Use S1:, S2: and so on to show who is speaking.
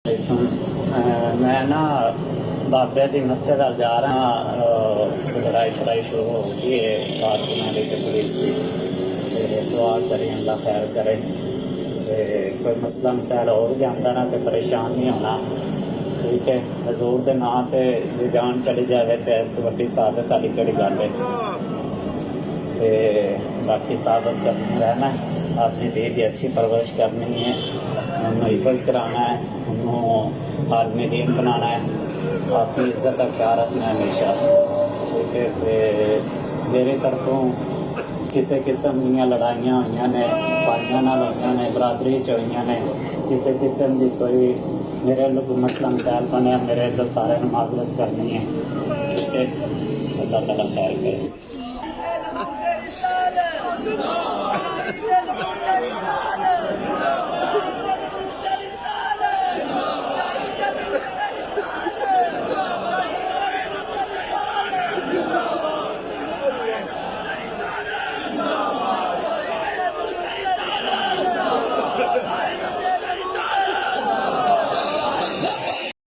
S1: میں نا بابے کی مسجد جا رہا، لڑائی شرائی شروع ہو گئی ہے کارکنوں کی پولیس کی، دعا کریں اللہ خیر کرے، کوئی مسئلہ مسائل ہو جاتا نا تو پریشان نہیں ہونا، ٹھیک ہے۔ حضور کے نام سے جی جان چلی جائے تو اس تو وڈی سعادت والی کہڑی گل ہے۔ باقی سعادت کرنی رہنا ہے، اپنی دھی کی اچھی پرورش کرنی ہے، انہوں عبادت کرانا ہے، انہوں عالم دین بنانا ہے، اپنی عزت کا خیال رکھنا ہے ہمیشہ، ٹھیک ہے۔ میری طرفوں کسی قسم دیا لڑائیاں ہوئی نے، بھائیوں نال ہوئی نے، برادری چ ہوئی نے، کسی قسم کی کوئی میرے لوگ مسئلہ مسائل بنیا، میرے تو سارے معذرت کرنی ہے، ٹھیک ہے۔ اللہ تعالیٰ خیر کرے۔